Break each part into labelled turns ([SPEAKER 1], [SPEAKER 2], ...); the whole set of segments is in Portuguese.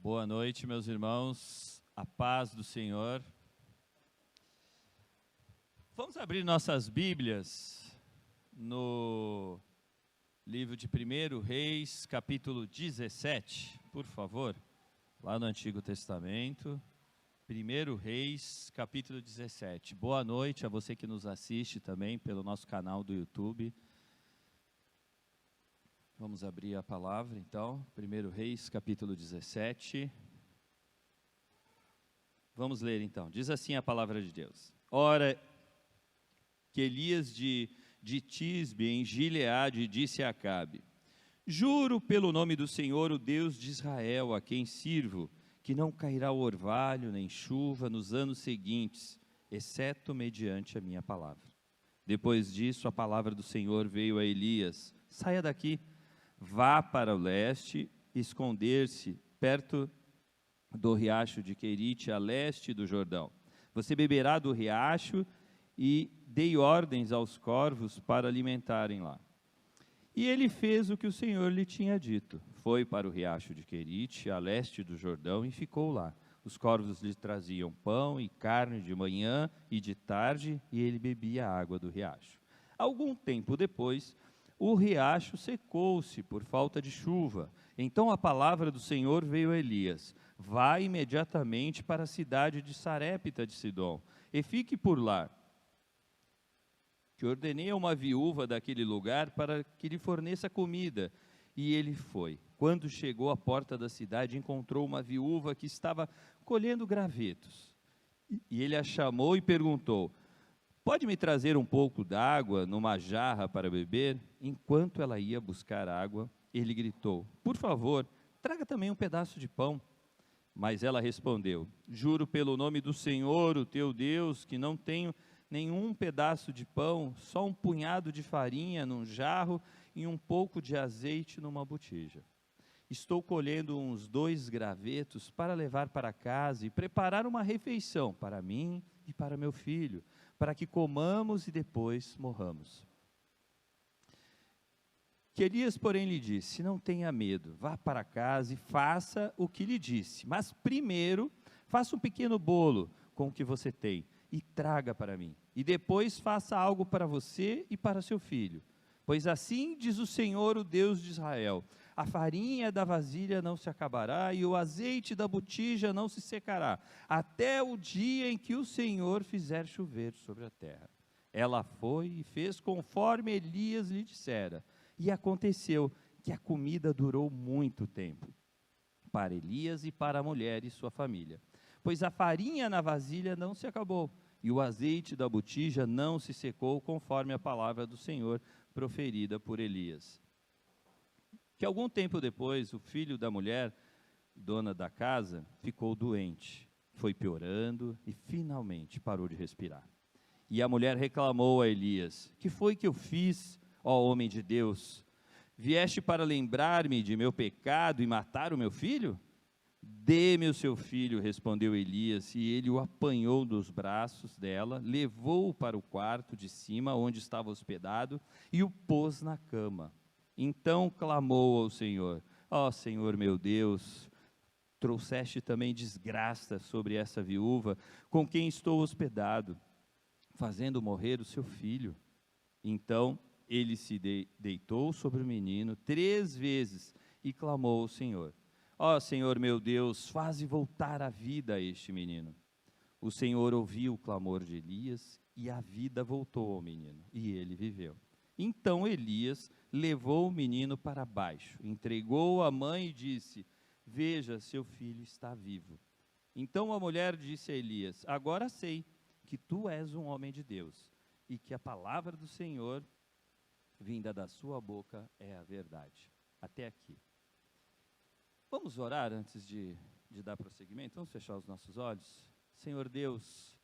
[SPEAKER 1] Boa noite, meus irmãos, a paz do Senhor. Vamos abrir nossas Bíblias no livro de 1 Reis, capítulo 17, por favor, lá no Antigo Testamento. 1 Reis, capítulo 17. Boa noite a você que nos assiste também pelo nosso canal do YouTube. Vamos abrir a palavra, então, 1 Reis, capítulo 17. Vamos ler, então. Diz assim a palavra de Deus. Ora, que Elias de Tisbe, em Gileade, disse a Acabe: Juro pelo nome do Senhor, o Deus de Israel, a quem sirvo, que não cairá orvalho nem chuva nos anos seguintes, exceto mediante a minha palavra. Depois disso, a palavra do Senhor veio a Elias: Saia daqui. Vá para o leste, esconder-se perto do riacho de Querite, a leste do Jordão. Você beberá do riacho e dei ordens aos corvos para alimentarem lá. E ele fez o que o Senhor lhe tinha dito. Foi para o riacho de Querite, a leste do Jordão, e ficou lá. Os corvos lhe traziam pão e carne de manhã e de tarde, e ele bebia a água do riacho. Algum tempo depois, o riacho secou-se por falta de chuva. Então a palavra do Senhor veio a Elias: Vá imediatamente para a cidade de Sarepta de Sidom, e fique por lá, que ordenei a uma viúva daquele lugar para que lhe forneça comida. E ele foi. Quando chegou à porta da cidade, encontrou uma viúva que estava colhendo gravetos. E ele a chamou e perguntou: Pode me trazer um pouco d'água numa jarra para beber? Enquanto ela ia buscar água, ele gritou: Por favor, traga também um pedaço de pão. Mas ela respondeu: Juro pelo nome do Senhor, o teu Deus, que não tenho nenhum pedaço de pão, só um punhado de farinha num jarro e um pouco de azeite numa botija. Estou colhendo uns 2 gravetos para levar para casa e preparar uma refeição para mim e para meu filho, para que comamos e depois morramos. Que Elias, porém, lhe disse: Não tenha medo, vá para casa e faça o que lhe disse. Mas primeiro, faça um pequeno bolo com o que você tem e traga para mim. E depois faça algo para você e para seu filho. Pois assim diz o Senhor, o Deus de Israel: A farinha da vasilha não se acabará e o azeite da botija não se secará, até o dia em que o Senhor fizer chover sobre a terra. Ela foi e fez conforme Elias lhe dissera. E aconteceu que a comida durou muito tempo para Elias e para a mulher e sua família. Pois a farinha na vasilha não se acabou e o azeite da botija não se secou, conforme a palavra do Senhor proferida por Elias. Que algum tempo depois, o filho da mulher, dona da casa, ficou doente. Foi piorando e finalmente parou de respirar. E a mulher reclamou a Elias: Que foi que eu fiz, ó homem de Deus? Vieste para lembrar-me de meu pecado e matar o meu filho? Dê-me o seu filho, respondeu Elias, e ele o apanhou dos braços dela, levou-o para o quarto de cima, onde estava hospedado, e o pôs na cama. Então clamou ao Senhor: Ó Senhor meu Deus, trouxeste também desgraça sobre essa viúva, com quem estou hospedado, fazendo morrer o seu filho. Então ele se deitou sobre o menino 3 vezes e clamou ao Senhor: Ó Senhor meu Deus, faze voltar a vida a este menino. O Senhor ouviu o clamor de Elias e a vida voltou ao menino, e ele viveu. Então Elias levou o menino para baixo, entregou-o à mãe e disse: Veja, seu filho está vivo. Então a mulher disse a Elias: Agora sei que tu és um homem de Deus, e que a palavra do Senhor, vinda da sua boca, é a verdade. Até aqui. Vamos orar antes de dar prosseguimento? Vamos fechar os nossos olhos? Senhor Deus,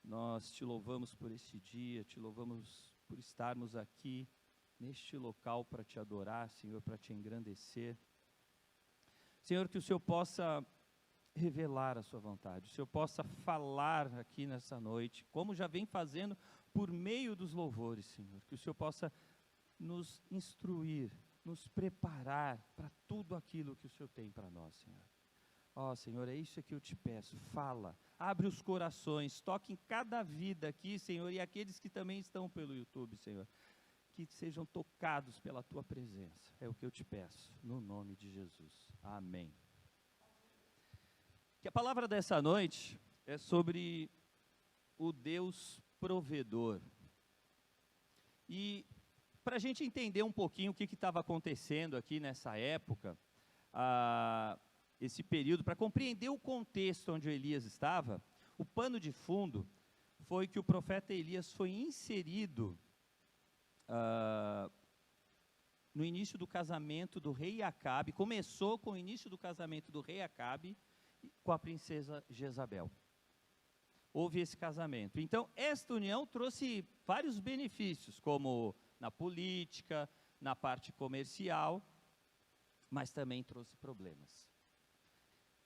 [SPEAKER 1] nós te louvamos por este dia, te louvamos por estarmos aqui, neste local, para te adorar, Senhor, para te engrandecer. Senhor, que o Senhor possa revelar a sua vontade, o Senhor possa falar aqui nessa noite, como já vem fazendo por meio dos louvores, Senhor. Que o Senhor possa nos instruir, nos preparar para tudo aquilo que o Senhor tem para nós, Senhor. Ó, Senhor, é isso que eu te peço, fala, abre os corações, toque em cada vida aqui, Senhor, e aqueles que também estão pelo YouTube, Senhor, que sejam tocados pela tua presença, é o que eu te peço, no nome de Jesus, amém. Que a palavra dessa noite é sobre o Deus provedor, e para a gente entender um pouquinho o que estava acontecendo aqui nessa época, esse período, para compreender o contexto onde Elias estava, o pano de fundo foi que o profeta Elias foi inserido no início do casamento do rei Acabe, começou com o início do casamento do rei Acabe com a princesa Jezabel. Houve esse casamento. Então, esta união trouxe vários benefícios, como na política, na parte comercial, mas também trouxe problemas.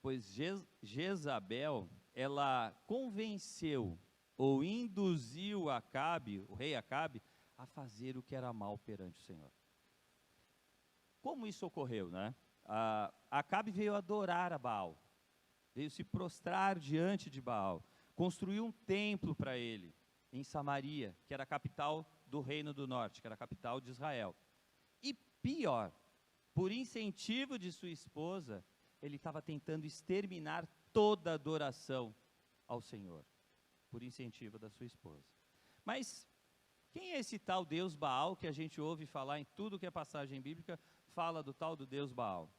[SPEAKER 1] Pois Jezabel, ela convenceu ou induziu Acabe, o rei Acabe, a fazer o que era mal perante o Senhor. Como isso ocorreu, né? Acabe veio adorar a Baal, veio se prostrar diante de Baal, construiu um templo para ele, em Samaria, que era a capital do Reino do Norte, que era a capital de Israel. E pior, por incentivo de sua esposa, ele estava tentando exterminar toda a adoração ao Senhor, por incentivo da sua esposa. Mas quem é esse tal Deus Baal que a gente ouve falar em tudo que é passagem bíblica, fala do tal do Deus Baal?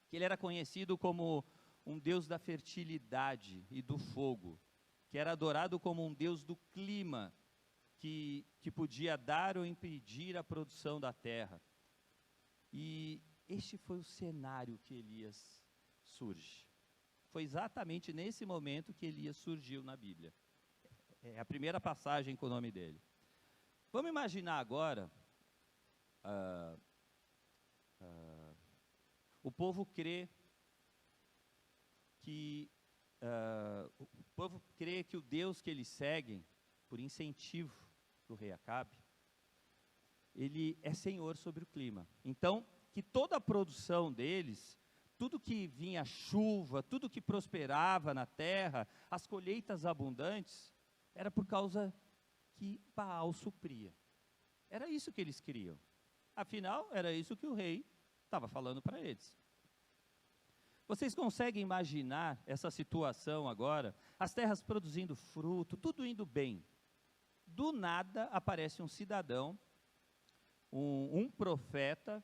[SPEAKER 1] Que ele era conhecido como um Deus da fertilidade e do fogo, que era adorado como um Deus do clima, que podia dar ou impedir a produção da terra. E este foi o cenário que Elias surge. Foi exatamente nesse momento que Elias surgiu na Bíblia. É a primeira passagem com o nome dele. Vamos imaginar agora, o povo crê que o Deus que eles seguem, por incentivo do rei Acabe, ele é senhor sobre o clima. Então, que toda a produção deles, tudo que vinha chuva, tudo que prosperava na terra, as colheitas abundantes, era por causa que Baal supria. Era isso que eles queriam. Afinal, era isso que o rei estava falando para eles. Vocês conseguem imaginar essa situação agora? As terras produzindo fruto, tudo indo bem. Do nada aparece um cidadão, um profeta,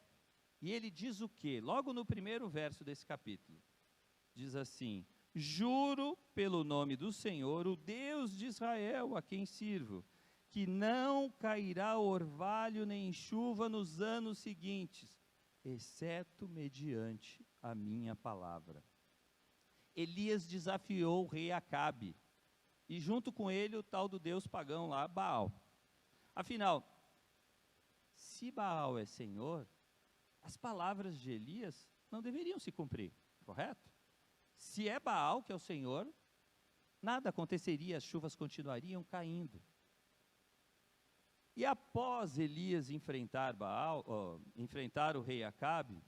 [SPEAKER 1] e ele diz o quê? Logo no primeiro verso desse capítulo. Diz assim: juro pelo nome do Senhor, o Deus de Israel, a quem sirvo, que não cairá orvalho nem chuva nos anos seguintes, exceto mediante a minha palavra. Elias desafiou o rei Acabe, e junto com ele o tal do deus pagão lá, Baal. Afinal, se Baal é senhor, as palavras de Elias não deveriam se cumprir, correto? Se é Baal que é o senhor, nada aconteceria, as chuvas continuariam caindo. E após Elias enfrentar o rei Acabe,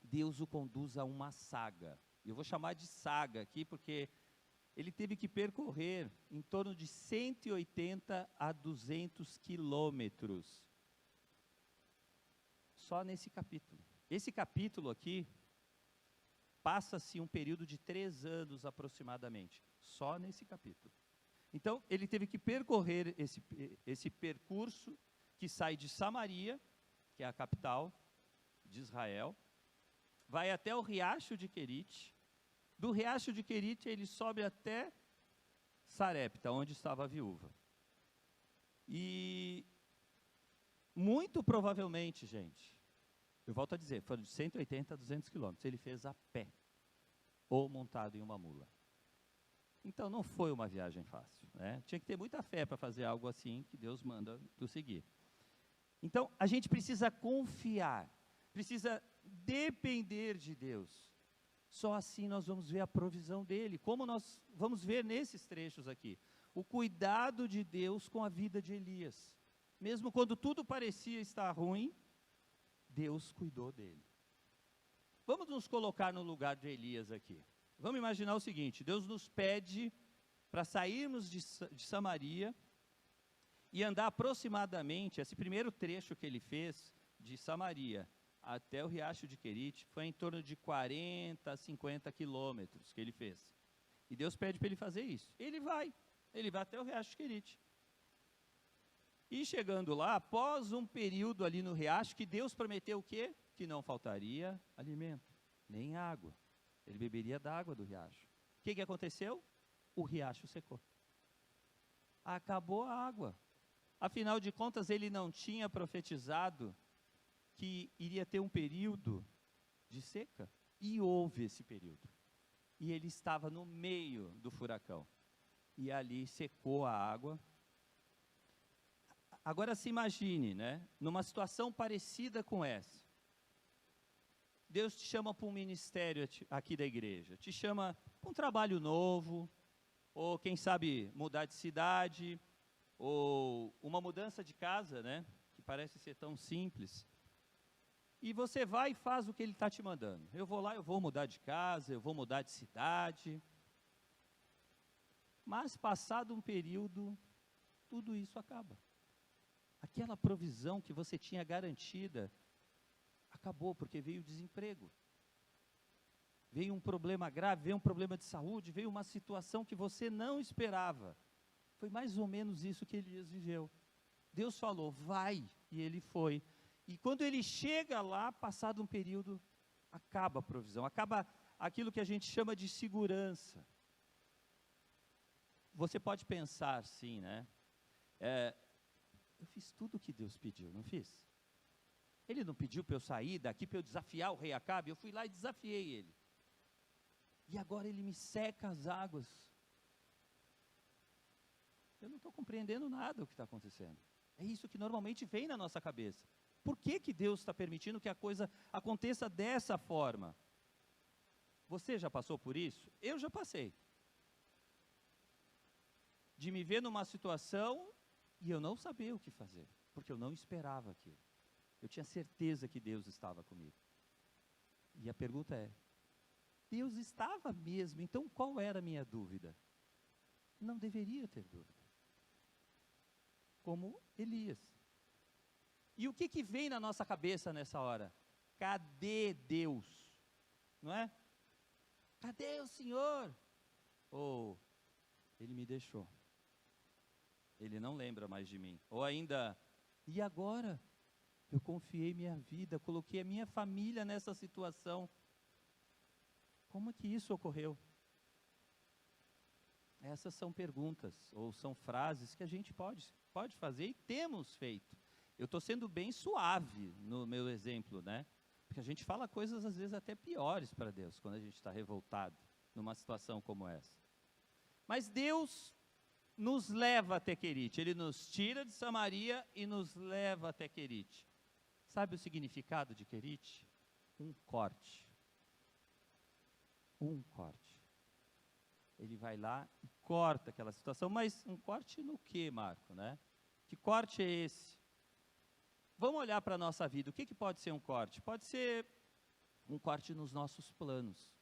[SPEAKER 1] Deus o conduz a uma saga. Eu vou chamar de saga aqui porque ele teve que percorrer em torno de 180 a 200 quilômetros. Só nesse capítulo. Esse capítulo aqui, passa-se um período de 3 anos aproximadamente. Só nesse capítulo. Então, ele teve que percorrer esse percurso que sai de Samaria, que é a capital de Israel, vai até o riacho de Querite. Do riacho de Querite, ele sobe até Sarepta, onde estava a viúva. E, muito provavelmente, gente, eu volto a dizer, foram de 180 a 200 quilômetros, ele fez a pé, ou montado em uma mula. Então, não foi uma viagem fácil, né? Tinha que ter muita fé para fazer algo assim, que Deus manda tu seguir. Então, a gente precisa confiar, precisa depender de Deus. Só assim nós vamos ver a provisão dele, como nós vamos ver nesses trechos aqui. O cuidado de Deus com a vida de Elias. Mesmo quando tudo parecia estar ruim, Deus cuidou dele. Vamos nos colocar no lugar de Elias aqui. Vamos imaginar o seguinte, Deus nos pede para sairmos de Samaria e andar aproximadamente, esse primeiro trecho que ele fez de Samaria até o riacho de Querite, foi em torno de 40 a 50 quilômetros que ele fez. E Deus pede para ele fazer isso. Ele vai até o riacho de Querite. E chegando lá, após um período ali no riacho, que Deus prometeu o quê? Que não faltaria alimento, nem água. Ele beberia da água do riacho. O que aconteceu? O riacho secou. Acabou a água. Afinal de contas, ele não tinha profetizado que iria ter um período de seca. E houve esse período. E ele estava no meio do furacão. E ali secou a água. Agora se imagine, né, numa situação parecida com essa. Deus te chama para um ministério aqui da igreja. Te chama para um trabalho novo, ou quem sabe mudar de cidade, ou uma mudança de casa, né, que parece ser tão simples. E você vai e faz o que ele está te mandando. Eu vou lá, eu vou mudar de casa, eu vou mudar de cidade. Mas passado um período, tudo isso acaba. Aquela provisão que você tinha garantida, acabou, porque veio o desemprego. Veio um problema grave, veio um problema de saúde, veio uma situação que você não esperava. Foi mais ou menos isso que Elias viveu. Deus falou, vai, e ele foi. E quando ele chega lá, passado um período, acaba a provisão, acaba aquilo que a gente chama de segurança. Você pode pensar assim, né? Eu fiz tudo o que Deus pediu, não fiz? Ele não pediu para eu sair daqui, para eu desafiar o rei Acabe, eu fui lá e desafiei ele. E agora ele me seca as águas. Eu não estou compreendendo nada do que está acontecendo. É isso que normalmente vem na nossa cabeça. Por que Deus está permitindo que a coisa aconteça dessa forma? Você já passou por isso? Eu já passei. De me ver numa situação e eu não sabia o que fazer, porque eu não esperava aquilo. Eu tinha certeza que Deus estava comigo. E a pergunta é, Deus estava mesmo, então qual era a minha dúvida? Não deveria ter dúvida. Como Elias. E o que vem na nossa cabeça nessa hora? Cadê Deus? Não é? Cadê o Senhor? Ou, Ele me deixou. Ele não lembra mais de mim. Ou ainda, e agora? Eu confiei minha vida, coloquei a minha família nessa situação. Como é que isso ocorreu? Essas são perguntas, ou são frases que a gente pode fazer e temos feito. Eu estou sendo bem suave no meu exemplo, né? Porque a gente fala coisas às vezes até piores para Deus, quando a gente está revoltado numa situação como essa. Mas Deus nos leva até Querite, Ele nos tira de Samaria e nos leva até Querite. Sabe o significado de Querite? Um corte. Um corte. Ele vai lá e corta aquela situação, mas um corte no quê, Marco, né? Que corte é esse? Vamos olhar para a nossa vida, o que pode ser um corte? Pode ser um corte nos nossos planos.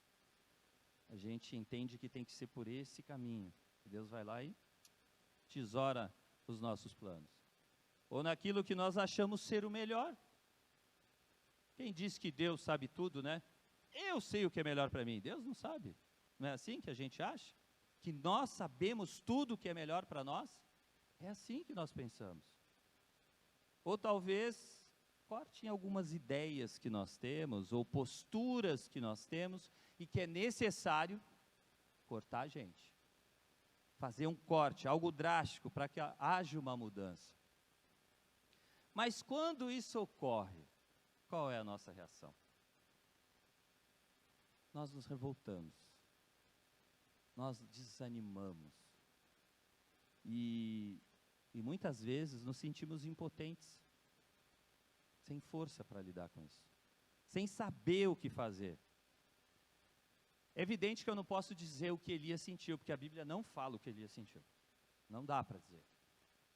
[SPEAKER 1] A gente entende que tem que ser por esse caminho. Deus vai lá e tesoura os nossos planos. Ou naquilo que nós achamos ser o melhor. Quem diz que Deus sabe tudo, né? Eu sei o que é melhor para mim. Deus não sabe. Não é assim que a gente acha? Que nós sabemos tudo o que é melhor para nós? É assim que nós pensamos. Ou talvez corte em algumas ideias que nós temos, ou posturas que nós temos, e que é necessário cortar a gente. Fazer um corte, algo drástico, para que haja uma mudança. Mas quando isso ocorre, qual é a nossa reação? Nós nos revoltamos. Nós desanimamos. E muitas vezes nos sentimos impotentes, sem força para lidar com isso, sem saber o que fazer. É evidente que eu não posso dizer o que Elias sentiu, porque a Bíblia não fala o que Elias sentiu. Não dá para dizer.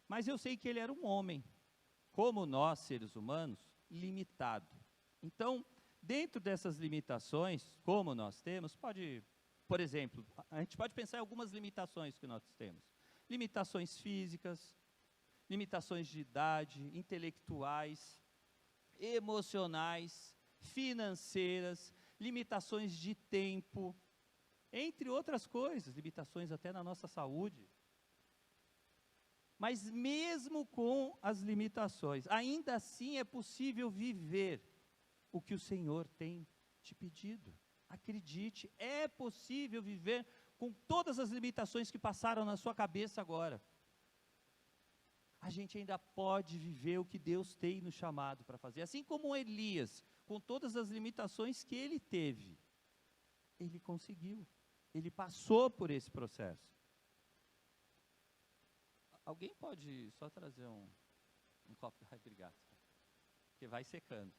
[SPEAKER 1] Mas eu sei que ele era um homem, como nós, seres humanos, limitado. Então, dentro dessas limitações, como nós temos, pode Por exemplo, a gente pode pensar em algumas limitações que nós temos. Limitações físicas, limitações de idade, intelectuais, emocionais, financeiras, limitações de tempo, entre outras coisas, limitações até na nossa saúde. Mas mesmo com as limitações, ainda assim é possível viver o que o Senhor tem te pedido. Acredite, é possível viver com todas as limitações que passaram na sua cabeça agora. A gente ainda pode viver o que Deus tem nos chamado para fazer. Assim como Elias, com todas as limitações que ele teve, ele conseguiu. Ele passou por esse processo. Alguém pode só trazer um copo? Ai, obrigado. Porque vai secando.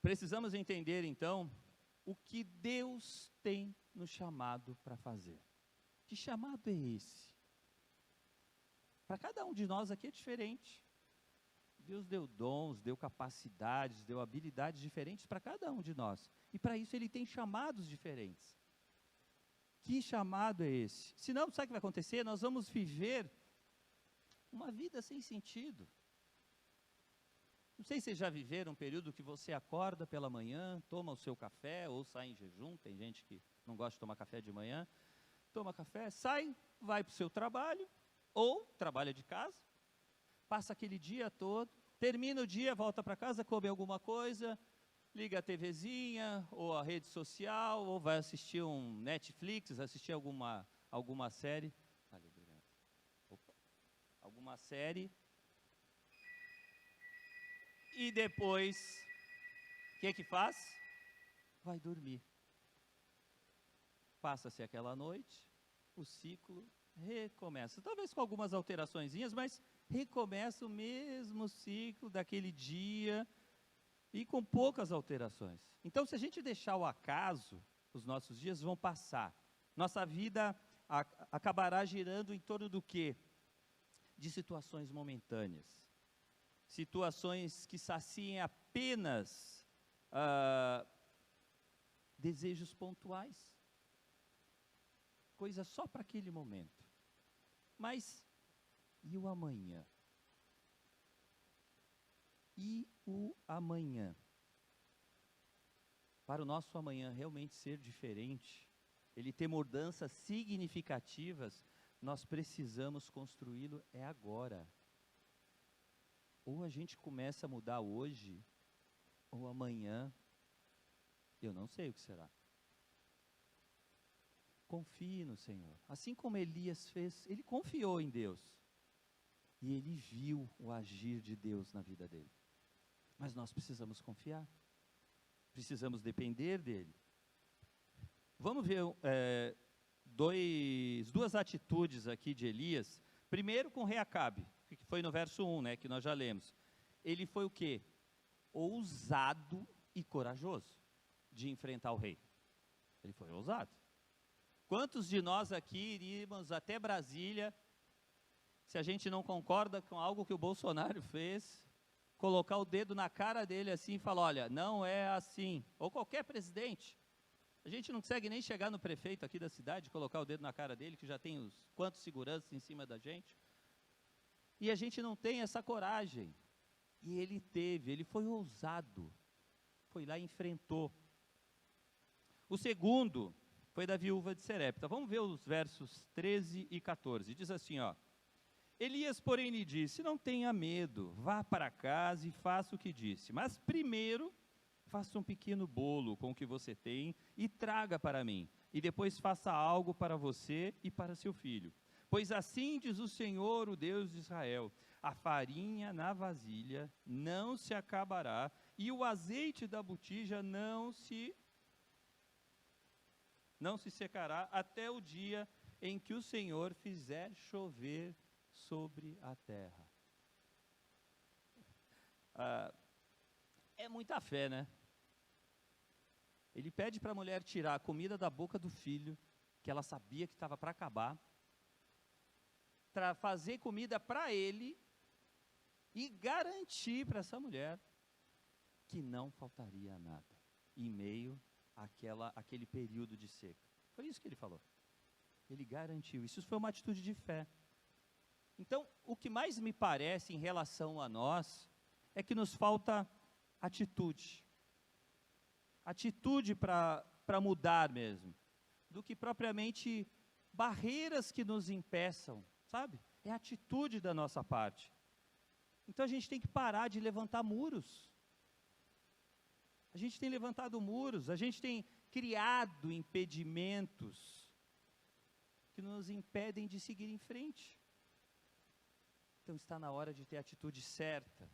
[SPEAKER 1] Precisamos entender, então, o que Deus tem nos chamado para fazer. Que chamado é esse? Para cada um de nós aqui é diferente. Deus deu dons, deu capacidades, deu habilidades diferentes para cada um de nós. E para isso Ele tem chamados diferentes. Que chamado é esse? Senão, sabe o que vai acontecer? Nós vamos viver uma vida sem sentido. Não sei se vocês já viveram um período que você acorda pela manhã, toma o seu café, ou sai em jejum, tem gente que não gosta de tomar café de manhã, toma café, sai, vai para o seu trabalho, ou trabalha de casa, passa aquele dia todo, termina o dia, volta para casa, come alguma coisa, liga a TVzinha, ou a rede social, ou vai assistir um Netflix, assistir alguma série, alguma série, e depois, o que faz? Vai dormir. Passa-se aquela noite, o ciclo recomeça. Talvez com algumas alteraçõezinhas, mas recomeça o mesmo ciclo daquele dia e com poucas alterações. Então, se a gente deixar o acaso, os nossos dias vão passar. Nossa vida acabará girando em torno do quê? De situações momentâneas. Situações que saciem apenas desejos pontuais. Coisa só para aquele momento. Mas, e o amanhã? E o amanhã? Para o nosso amanhã realmente ser diferente, ele ter mudanças significativas, nós precisamos construí-lo agora. Ou a gente começa a mudar hoje, ou amanhã, eu não sei o que será. Confie no Senhor. Assim como Elias fez, ele confiou em Deus. E ele viu o agir de Deus na vida dele. Mas nós precisamos confiar. Precisamos depender dele. Vamos ver duas atitudes aqui de Elias. Primeiro com o rei Acabe, que foi no verso 1, né, que nós já lemos. Ele foi o quê? Ousado e corajoso de enfrentar o rei. Ele foi ousado. Quantos de nós aqui iríamos até Brasília, se a gente não concorda com algo que o Bolsonaro fez, colocar o dedo na cara dele assim e falar, olha, não é assim. Ou qualquer presidente. A gente não consegue nem chegar no prefeito aqui da cidade, colocar o dedo na cara dele, que já tem quantos seguranças em cima da gente. E a gente não tem essa coragem. E ele teve, ele foi ousado. Foi lá e enfrentou. O segundo foi da viúva de Serepta. Vamos ver os versos 13 e 14. Diz assim, ó. Elias, porém, lhe disse, não tenha medo, vá para casa e faça o que disse. Mas primeiro, faça um pequeno bolo com o que você tem e traga para mim. E depois faça algo para você e para seu filho. Pois assim diz o Senhor, o Deus de Israel, a farinha na vasilha não se acabará e o azeite da botija não se secará até o dia em que o Senhor fizer chover sobre a terra. É muita fé, né? Ele pede para a mulher tirar a comida da boca do filho, que ela sabia que estava para acabar, para fazer comida para ele e garantir para essa mulher que não faltaria nada em meio àquele período de seca. Foi isso que ele falou. Ele garantiu. Isso foi uma atitude de fé. Então, o que mais me parece em relação a nós é que nos falta atitude. Atitude para mudar mesmo, do que propriamente barreiras que nos impeçam, sabe? É atitude da nossa parte. Então a gente tem que parar de levantar muros. A gente tem levantado muros, a gente tem criado impedimentos que nos impedem de seguir em frente. Então está na hora de ter a atitude certa,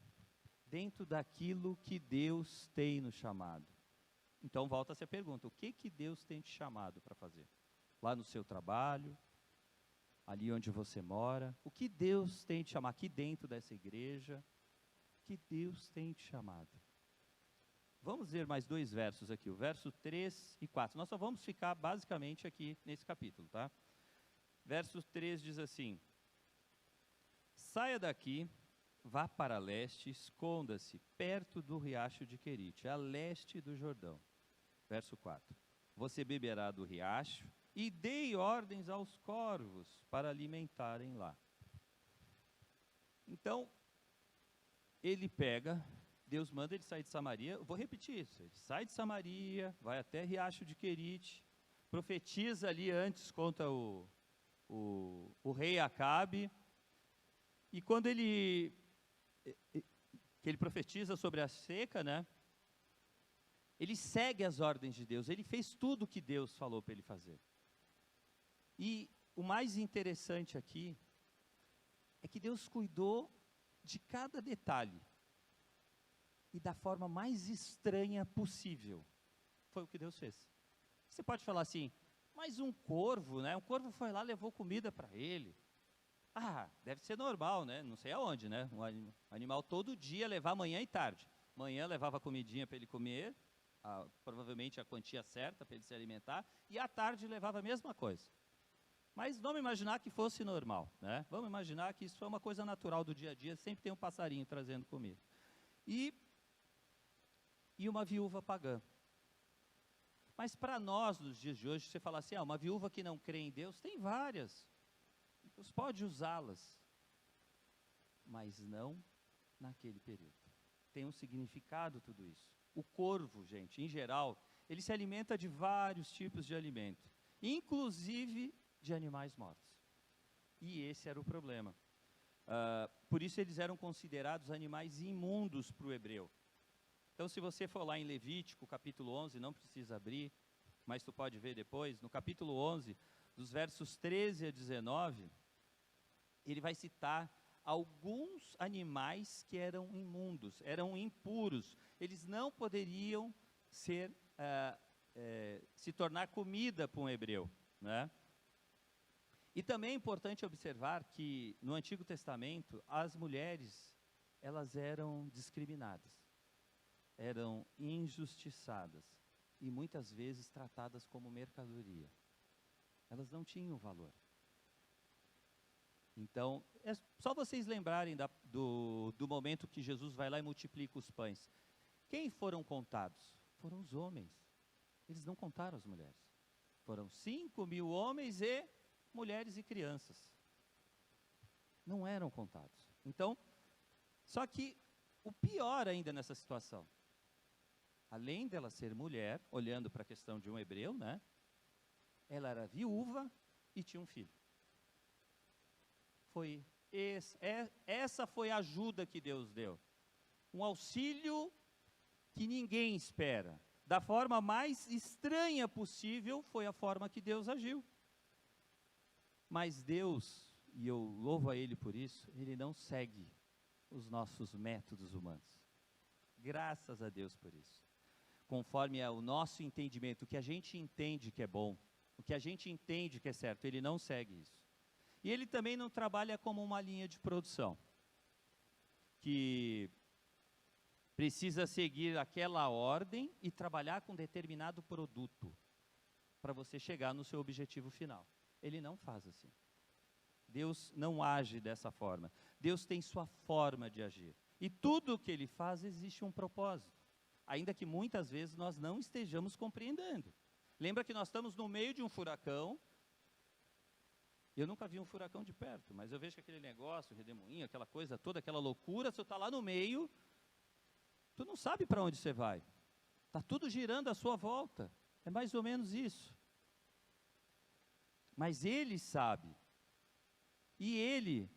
[SPEAKER 1] dentro daquilo que Deus tem nos chamado. Então volta-se a pergunta, o que Deus tem te chamado para fazer? Lá no seu trabalho, ali onde você mora, o que Deus tem te chamado aqui dentro dessa igreja, o que Deus tem te chamado? Vamos ler mais 2 versos aqui, o verso 3 e 4. Nós só vamos ficar basicamente aqui nesse capítulo, tá? Verso 3 diz assim: saia daqui, vá para leste, esconda-se perto do riacho de Querite, a leste do Jordão. Verso 4. Você beberá do riacho e dei ordens aos corvos para alimentarem lá. Então, Deus manda ele sair de Samaria, eu vou repetir isso, ele sai de Samaria, vai até riacho de Querite, profetiza ali antes contra o rei Acabe, e quando ele profetiza sobre a seca, né? Ele segue as ordens de Deus, ele fez tudo o que Deus falou para ele fazer. E o mais interessante aqui é que Deus cuidou de cada detalhe e da forma mais estranha possível. Foi o que Deus fez. Você pode falar assim, mas um corvo, né? Um corvo foi lá, levou comida para ele. Ah, deve ser normal, né? Não sei aonde, né? Um animal todo dia levar manhã e tarde. Manhã levava comidinha para ele comer, provavelmente a quantia certa para ele se alimentar, e à tarde levava a mesma coisa. Mas vamos imaginar que fosse normal, né? Vamos imaginar que isso foi uma coisa natural do dia a dia, sempre tem um passarinho trazendo comida. E uma viúva pagã. Mas para nós, nos dias de hoje, você fala assim, uma viúva que não crê em Deus, tem várias. Deus pode usá-las, mas não naquele período. Tem um significado tudo isso. O corvo, gente, em geral, ele se alimenta de vários tipos de alimento, inclusive de animais mortos. E esse era o problema. Por isso eles eram considerados animais imundos para o hebreu. Então, se você for lá em Levítico, capítulo 11, não precisa abrir, mas tu pode ver depois, no capítulo 11, dos versos 13 a 19, ele vai citar alguns animais que eram imundos, eram impuros, eles não poderiam se tornar comida para um hebreu, né? E também é importante observar que no Antigo Testamento as mulheres, elas eram discriminadas, eram injustiçadas e muitas vezes tratadas como mercadoria. Elas não tinham valor. Então, é só vocês lembrarem do momento que Jesus vai lá e multiplica os pães. Quem foram contados? Foram os homens. Eles não contaram as mulheres. Foram 5.000 homens e mulheres e crianças. Não eram contados. Então, só que o pior ainda nessa situação, além dela ser mulher, olhando para a questão de um hebreu, né? Ela era viúva e tinha um filho. Essa foi a ajuda que Deus deu. Um auxílio que ninguém espera. Da forma mais estranha possível, foi a forma que Deus agiu. Mas Deus, e eu louvo a Ele por isso, Ele não segue os nossos métodos humanos. Graças a Deus por isso. Conforme é o nosso entendimento, o que a gente entende que é bom, o que a gente entende que é certo, Ele não segue isso. E Ele também não trabalha como uma linha de produção, que precisa seguir aquela ordem e trabalhar com determinado produto, para você chegar no seu objetivo final. Ele não faz assim. Deus não age dessa forma. Deus tem sua forma de agir. E tudo o que Ele faz existe um propósito. ainda que muitas vezes nós não estejamos compreendendo. Lembra que nós estamos no meio de um furacão. Eu nunca vi um furacão de perto, mas eu vejo que aquele negócio, redemoinho, aquela coisa toda, aquela loucura, se você está lá no meio, tu não sabe para onde você vai. Está tudo girando à sua volta. É mais ou menos isso. Mas ele sabe. E ele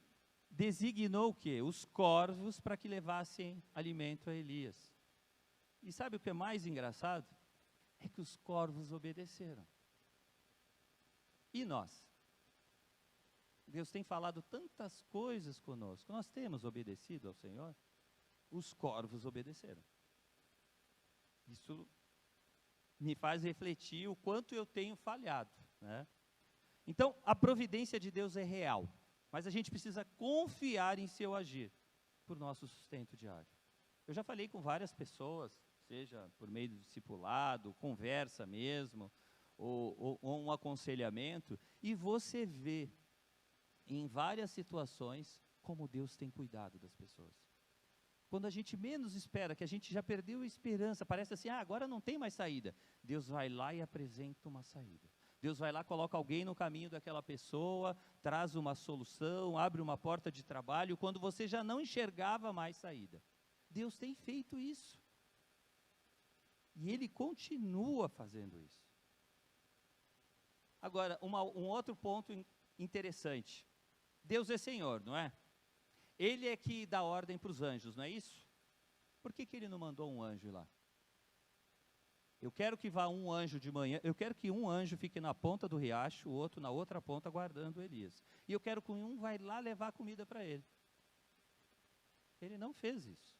[SPEAKER 1] designou o quê? Os corvos para que levassem alimento a Elias. E sabe o que é mais engraçado? É que os corvos obedeceram. E nós? Deus tem falado tantas coisas conosco. Nós temos obedecido ao Senhor? Os corvos obedeceram. Isso me faz refletir o quanto eu tenho falhado, né? Então, a providência de Deus é real, mas a gente precisa confiar em seu agir, por nosso sustento diário. Eu já falei com várias pessoas, seja por meio do discipulado, conversa mesmo, ou um aconselhamento, e você vê em várias situações como Deus tem cuidado das pessoas. Quando a gente menos espera, que a gente já perdeu a esperança, parece assim, agora não tem mais saída. Deus vai lá e apresenta uma saída. Deus vai lá, coloca alguém no caminho daquela pessoa, traz uma solução, abre uma porta de trabalho, quando você já não enxergava mais saída. Deus tem feito isso. E Ele continua fazendo isso. Agora, um outro ponto interessante. Deus é Senhor, não é? Ele é que dá ordem para os anjos, não é isso? Por que Ele não mandou um anjo lá? Eu quero que vá um anjo de manhã, eu quero que um anjo fique na ponta do riacho, o outro na outra ponta guardando Elias. E eu quero que um vai lá levar comida para ele. Ele não fez isso.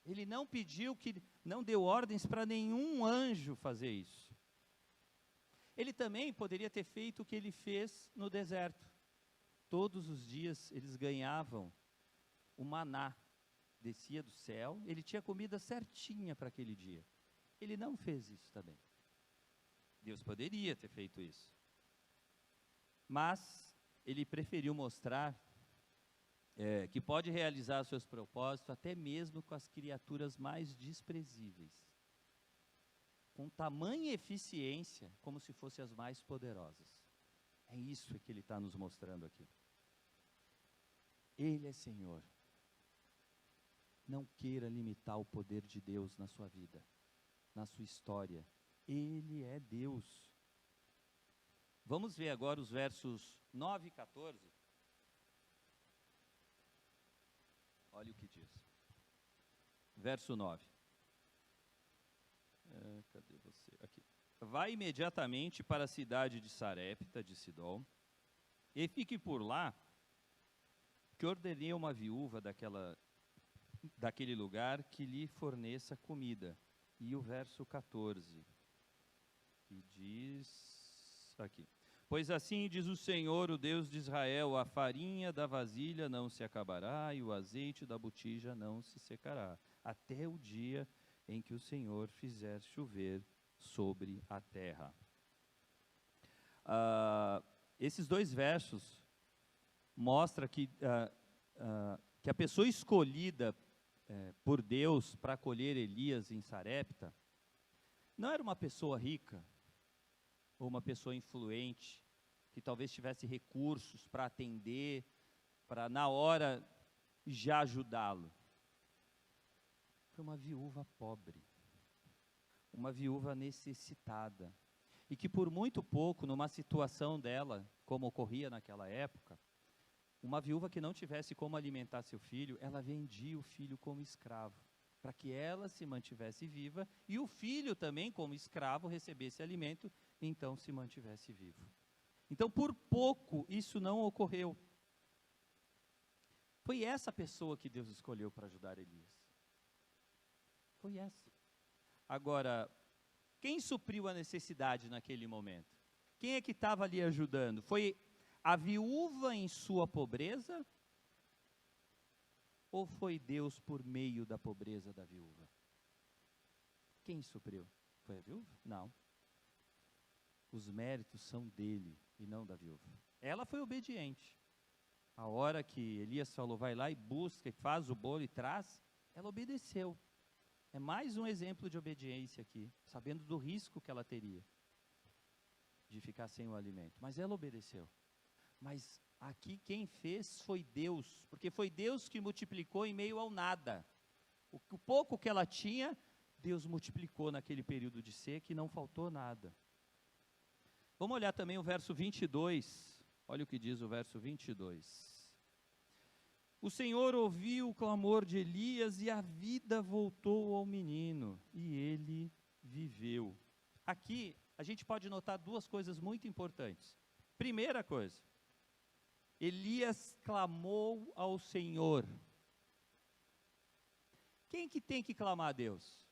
[SPEAKER 1] Ele não pediu, não deu ordens para nenhum anjo fazer isso. Ele também poderia ter feito o que ele fez no deserto. Todos os dias eles ganhavam o maná, descia do céu, ele tinha comida certinha para aquele dia. Ele não fez isso também. Deus poderia ter feito isso. Mas ele preferiu mostrar que pode realizar seus propósitos até mesmo com as criaturas mais desprezíveis. Com tamanha eficiência, como se fossem as mais poderosas. É isso que ele está nos mostrando aqui. Ele é Senhor. Não queira limitar o poder de Deus na sua vida, na sua história. Ele é Deus. Vamos ver agora os versos 9 e 14. Olha o que diz. Verso 9. Cadê você? Aqui. Vai imediatamente para a cidade de Sarepta, de Sidom, e fique por lá, que ordenei uma viúva daquele lugar que lhe forneça comida. E o verso 14, que diz aqui: pois assim diz o Senhor, o Deus de Israel, a farinha da vasilha não se acabará e o azeite da botija não se secará, até o dia em que o Senhor fizer chover sobre a terra. Esses dois versos mostram que a pessoa escolhida por Deus para acolher Elias em Sarepta não era uma pessoa rica ou uma pessoa influente que talvez tivesse recursos para atender, para na hora já ajudá-lo. Foi uma viúva pobre, uma viúva necessitada, e que por muito pouco, numa situação dela, como ocorria naquela época, uma viúva que não tivesse como alimentar seu filho, ela vendia o filho como escravo, para que ela se mantivesse viva, e o filho também, como escravo, recebesse alimento, e então se mantivesse vivo. Então, por pouco, isso não ocorreu. Foi essa pessoa que Deus escolheu para ajudar Elias. Foi essa. Agora, quem supriu a necessidade naquele momento? Quem é que estava ali ajudando? Foi a viúva em sua pobreza? Ou foi Deus por meio da pobreza da viúva? Quem supriu? Foi a viúva? Não. Os méritos são dele e não da viúva. Ela foi obediente. A hora que Elias falou, vai lá e busca, e faz o bolo e traz, ela obedeceu. É mais um exemplo de obediência aqui, sabendo do risco que ela teria de ficar sem o alimento. Mas ela obedeceu. Mas aqui quem fez foi Deus, porque foi Deus que multiplicou em meio ao nada. O pouco que ela tinha, Deus multiplicou naquele período de seca e não faltou nada. Vamos olhar também o verso 22. Olha o que diz o verso 22. O Senhor ouviu o clamor de Elias e a vida voltou ao menino, e ele viveu. Aqui, a gente pode notar duas coisas muito importantes. Primeira coisa, Elias clamou ao Senhor. Quem que tem que clamar a Deus?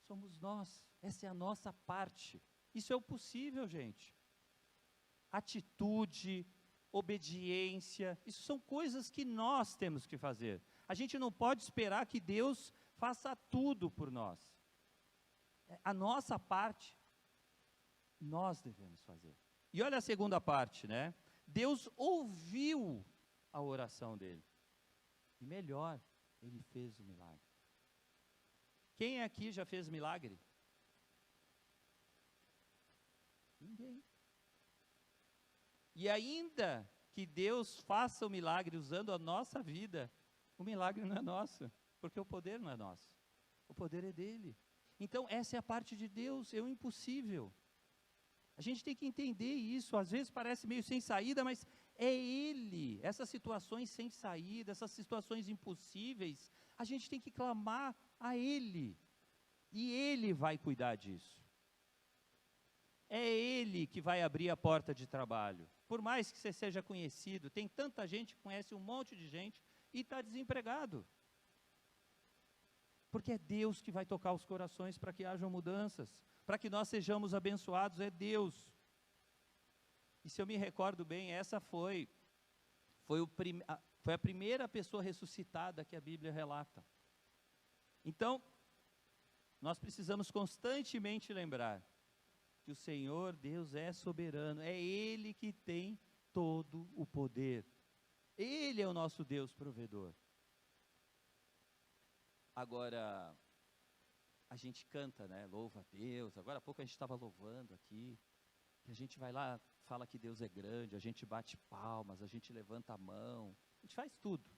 [SPEAKER 1] Somos nós, essa é a nossa parte. Isso é o possível, gente. Atitude, obediência, isso são coisas que nós temos que fazer. A gente não pode esperar que Deus faça tudo por nós. A nossa parte, nós devemos fazer. E olha a segunda parte, né? Deus ouviu a oração dele. E melhor, ele fez o milagre. Quem aqui já fez milagre? Ninguém. E ainda que Deus faça o milagre usando a nossa vida, o milagre não é nosso, porque o poder não é nosso. O poder é dele. Então, essa é a parte de Deus, é o impossível. A gente tem que entender isso, às vezes parece meio sem saída, mas é Ele. Essas situações sem saída, essas situações impossíveis, a gente tem que clamar a Ele. E Ele vai cuidar disso. É Ele que vai abrir a porta de trabalho. Por mais que você seja conhecido, tem tanta gente que conhece um monte de gente e está desempregado. Porque é Deus que vai tocar os corações para que hajam mudanças, para que nós sejamos abençoados, é Deus. E se eu me recordo bem, essa foi a primeira pessoa ressuscitada que a Bíblia relata. Então, nós precisamos constantemente lembrar que o Senhor Deus é soberano, é Ele que tem todo o poder. Ele é o nosso Deus provedor. Agora, a gente canta, né? Louva a Deus. Agora há pouco a gente estava louvando aqui. E a gente vai lá, fala que Deus é grande, a gente bate palmas, a gente levanta a mão. A gente faz tudo.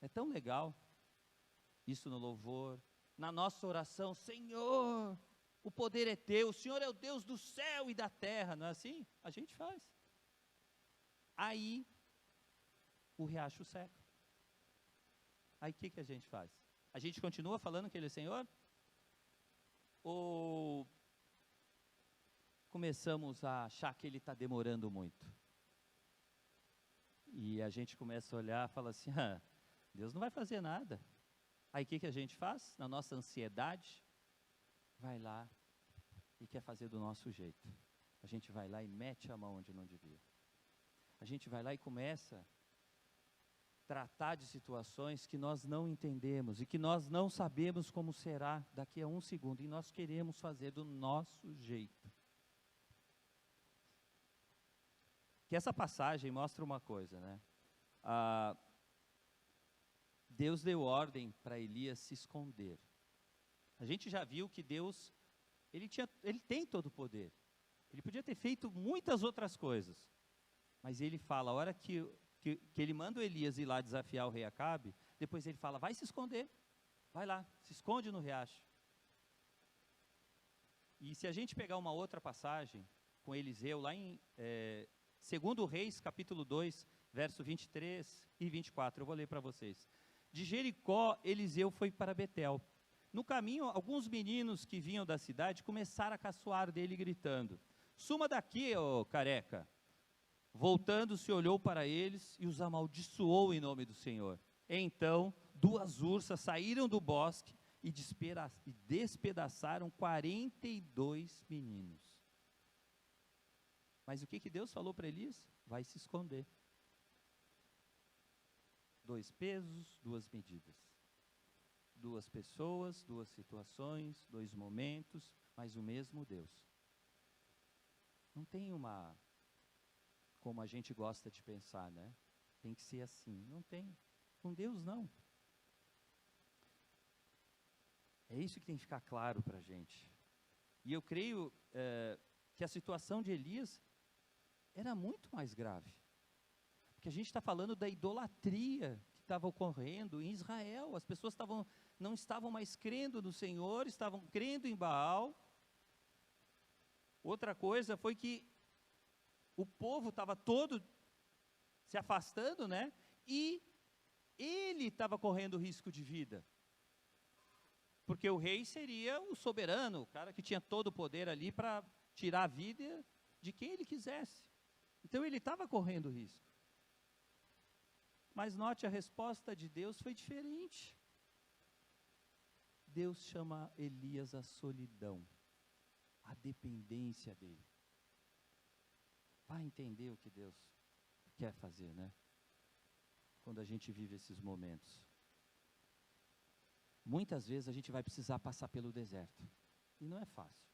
[SPEAKER 1] É tão legal isso no louvor. Na nossa oração, Senhor, o poder é teu, o Senhor é o Deus do céu e da terra, não é assim? A gente faz. Aí, o riacho seca. Aí o que a gente faz? A gente continua falando que Ele é Senhor? Ou começamos a achar que Ele está demorando muito? E a gente começa a olhar e fala assim, Deus não vai fazer nada. Aí o que a gente faz? Na nossa ansiedade, vai lá e quer fazer do nosso jeito. A gente vai lá e mete a mão onde não devia. A gente vai lá e começa a tratar de situações que nós não entendemos e que nós não sabemos como será daqui a um segundo. E nós queremos fazer do nosso jeito. Que essa passagem mostra uma coisa, né? Deus deu ordem para Elias se esconder. A gente já viu que Deus, ele tem todo o poder. Ele podia ter feito muitas outras coisas. Mas ele fala, a hora que ele manda o Elias ir lá desafiar o rei Acabe, depois ele fala, vai se esconder. Vai lá, se esconde no riacho. E se a gente pegar uma outra passagem com Eliseu, lá em 2 Reis, capítulo 2, verso 23 e 24, eu vou ler para vocês. De Jericó, Eliseu foi para Betel. No caminho, alguns meninos que vinham da cidade começaram a caçoar dele, gritando, suma daqui, ô careca. Voltando-se, olhou para eles e os amaldiçoou em nome do Senhor. Então, 2 ursas saíram do bosque e despedaçaram 42 meninos. Mas o que Deus falou para Elias? Vai se esconder. 2 pesos, 2 medidas. 2 pessoas, 2 situações, 2 momentos, mas o mesmo Deus. Não tem como a gente gosta de pensar, né? Tem que ser assim. Não tem. Com Deus, não. É isso que tem que ficar claro para a gente. E eu creio que a situação de Elias era muito mais grave. Porque a gente está falando da idolatria que estava ocorrendo em Israel. As pessoas não estavam mais crendo no Senhor, estavam crendo em Baal. Outra coisa foi que o povo estava todo se afastando, né? E ele estava correndo risco de vida. Porque o rei seria o soberano, o cara que tinha todo o poder ali para tirar a vida de quem ele quisesse. Então ele estava correndo risco. Mas note, a resposta de Deus foi diferente. Deus chama Elias à solidão, à dependência dele. Vai entender o que Deus quer fazer, né? Quando a gente vive esses momentos. Muitas vezes a gente vai precisar passar pelo deserto. E não é fácil.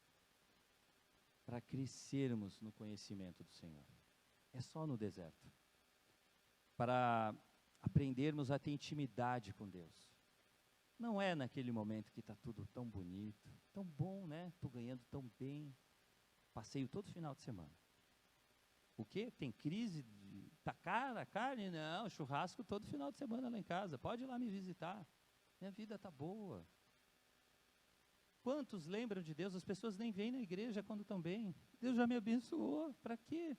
[SPEAKER 1] Para crescermos no conhecimento do Senhor. É só no deserto. Para aprendermos a ter intimidade com Deus. Não é naquele momento que está tudo tão bonito, tão bom, né? Estou ganhando tão bem. Passeio todo final de semana. O quê? Tem crise? Está cara a carne? Não, churrasco todo final de semana lá em casa. Pode ir lá me visitar. Minha vida está boa. Quantos lembram de Deus? As pessoas nem vêm na igreja quando estão bem. Deus já me abençoou. Para quê?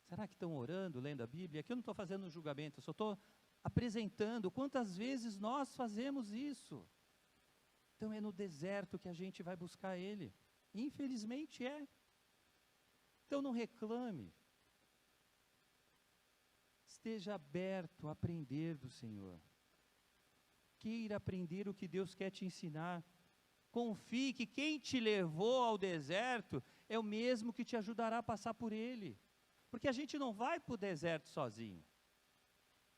[SPEAKER 1] Será que estão orando, lendo a Bíblia? Aqui eu não estou fazendo um julgamento, eu só estou apresentando quantas vezes nós fazemos isso. Então é no deserto que a gente vai buscar Ele. Infelizmente é. Então não reclame. Esteja aberto a aprender do Senhor. Queira aprender o que Deus quer te ensinar. Confie que quem te levou ao deserto é o mesmo que te ajudará a passar por ele. Porque a gente não vai para o deserto sozinho.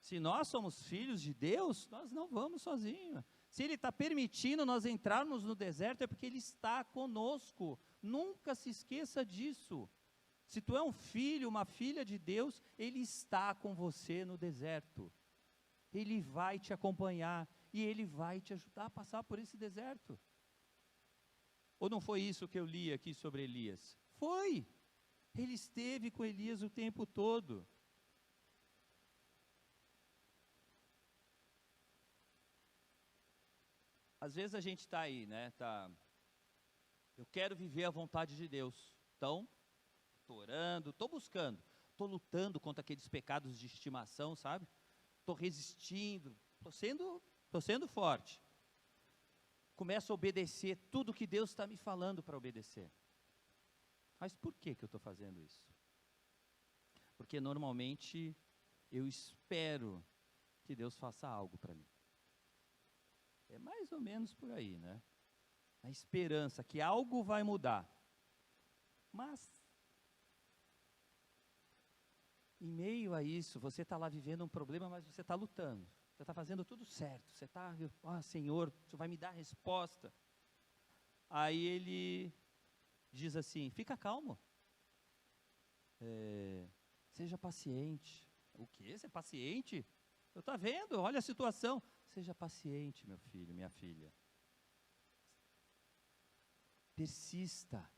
[SPEAKER 1] Se nós somos filhos de Deus, nós não vamos sozinhos. Se Ele está permitindo nós entrarmos no deserto, é porque Ele está conosco. Nunca se esqueça disso. Se tu é um filho, uma filha de Deus, Ele está com você no deserto. Ele vai te acompanhar e Ele vai te ajudar a passar por esse deserto. Ou não foi isso que eu li aqui sobre Elias? Foi! Ele esteve com Elias o tempo todo. Às vezes a gente está aí, né? Eu quero viver a vontade de Deus. Então, estou orando, estou buscando, estou lutando contra aqueles pecados de estimação, sabe? Estou resistindo, estou sendo forte. Começo a obedecer tudo que Deus está me falando para obedecer. Mas por que eu estou fazendo isso? Porque normalmente eu espero que Deus faça algo para mim. É mais ou menos por aí, né? A esperança que algo vai mudar. Mas, em meio a isso, você está lá vivendo um problema, mas você está lutando. Você está fazendo tudo certo. Você está, Senhor, você vai me dar a resposta. Aí ele diz assim, fica calmo. Seja paciente. O quê? Ser paciente? Eu estou vendo, olha a situação. Seja paciente, meu filho, minha filha. Persista.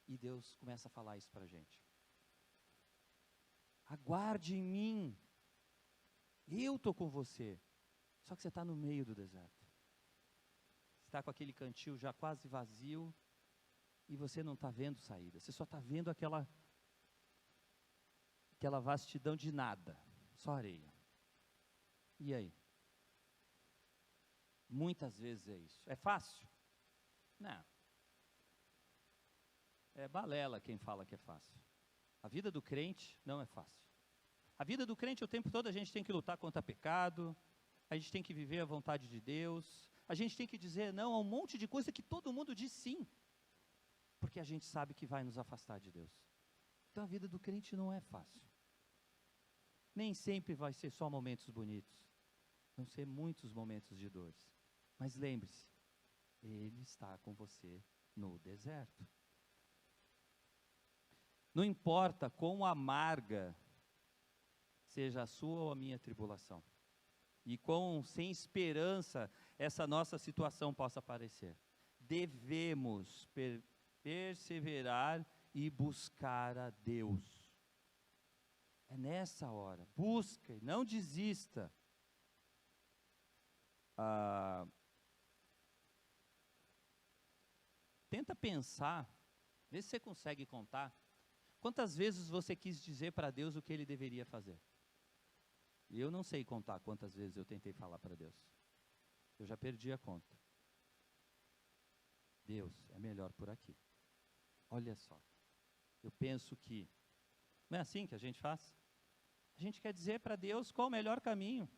[SPEAKER 1] E Deus começa a falar isso para a gente. Aguarde em mim. Eu estou com você. Só que você está no meio do deserto. Você está com aquele cantil já quase vazio. E você não está vendo saída. Você só está vendo aquela vastidão de nada. Só areia. E aí? Muitas vezes é isso. É fácil? Não. É balela quem fala que é fácil. A vida do crente não é fácil. A vida do crente, o tempo todo, a gente tem que lutar contra pecado, a gente tem que viver a vontade de Deus, a gente tem que dizer não a um monte de coisa que todo mundo diz sim, porque a gente sabe que vai nos afastar de Deus. Então a vida do crente não é fácil. Nem sempre vai ser só momentos bonitos, vão ser muitos momentos de dores. Mas lembre-se, Ele está com você no deserto. Não importa quão amarga seja a sua ou a minha tribulação. e quão sem esperança essa nossa situação possa parecer. Devemos perseverar e buscar a Deus. É nessa hora, busque, não desista. Tenta pensar, vê se você consegue contar, quantas vezes você quis dizer para Deus o que Ele deveria fazer. E eu não sei contar quantas vezes eu tentei falar para Deus. Eu já perdi a conta. Deus, é melhor por aqui. Olha só, eu penso que, não é assim que a gente faz? A gente quer dizer para Deus qual o melhor caminho.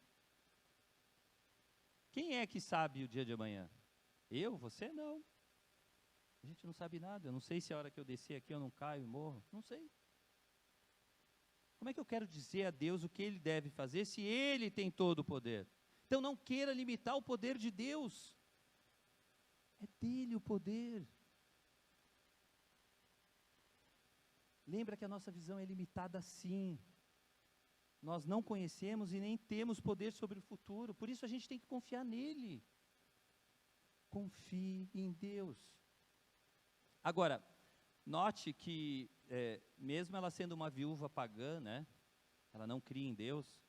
[SPEAKER 1] Quem é que sabe o dia de amanhã? Eu? Você? Não. A gente não sabe nada. Eu não sei se a hora que eu descer aqui eu não caio e morro. Não sei. Como é que eu quero dizer a Deus o que Ele deve fazer se Ele tem todo o poder? Então não queira limitar o poder de Deus. É dele o poder. Lembra que a nossa visão é limitada sim. Nós não conhecemos e nem temos poder sobre o futuro. Por isso a gente tem que confiar nele. Confie em Deus. Agora, note que, mesmo ela sendo uma viúva pagã, né, ela não cria em Deus,